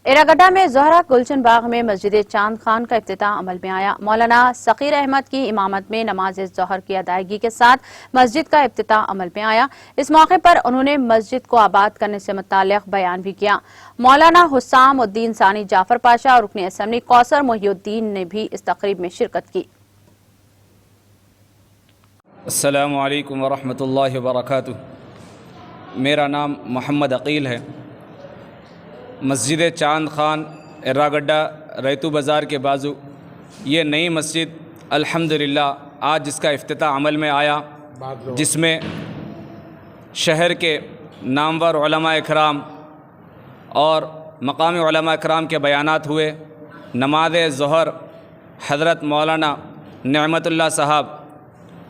एरागड्डा में ज़ोहरा गुलशन बाग में मस्जिद चांद खान का इफ्तिताह अमल में आया। मौलाना सकीर अहमद की इमामत में नमाज ज़ोहर की अदायगी के साथ मस्जिद का इफ्तिताह अमल में आया। इस मौके पर उन्होंने मस्जिद को आबाद करने से मुताल्लिक़ बयान भी किया। मौलाना हुस्साम उद्दीन सानी जाफर पाशा और रुकन असम्बली कौसर मोहिउद्दीन ने भी इस तकरीब में शिरकत की। अस्सलामु अलैकुम वरहमतुल्लाहि वबरकातुह। मेरा नाम मोहम्मद अकील है। मस्जिद चांद खान एरागड्डा रैतू बाज़ार के बाजू ये नई मस्जिद अल्हम्दुलिल्लाह आज जिसका इफ्तिताह अमल में आया, जिसमें शहर के नामवर उलमा इकराम और मकामी उलमा इकराम के बयानात हुए। नमाज ज़ोहर हज़रत मौलाना नेमतुल्लाह साहब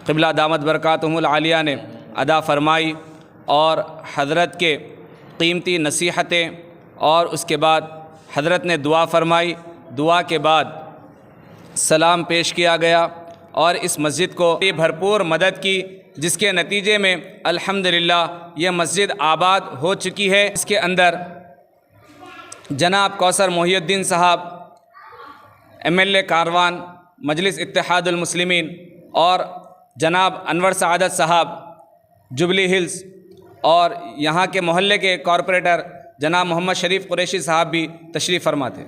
क़िबला दामत बरकातुहुल आलिया ने अदा फरमाई और हज़रत के कीमती नसीहतें और उसके बाद हज़रत ने दुआ फरमाई। दुआ के बाद सलाम पेश किया गया और इस मस्जिद को भरपूर मदद की, जिसके नतीजे में अल्हम्दुलिल्लाह ये मस्जिद आबाद हो चुकी है। इसके अंदर जनाब कौसर मोहिउद्दीन साहब MLA कारवान मजलिस इत्तेहादुल मुस्लिमीन और जनाब अनवर सआदत साहब जुबली हिल्स और यहाँ के मोहल्ले के कॉरपोरेटर जनाब मोहम्मद शरीफ कुरैशी साहब भी तशरीफ़ फरमा थे।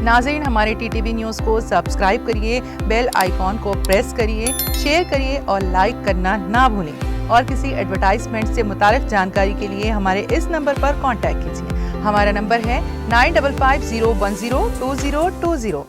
नाज़रीन, हमारे TTV न्यूज़ को सब्सक्राइब करिए, बेल आइकॉन को प्रेस करिए, शेयर करिए और लाइक करना ना भूलें। और किसी एडवर्टाइजमेंट से मुताल्लिक़ जानकारी के लिए हमारे इस नंबर पर कांटेक्ट कीजिए। हमारा नंबर है 9550102020।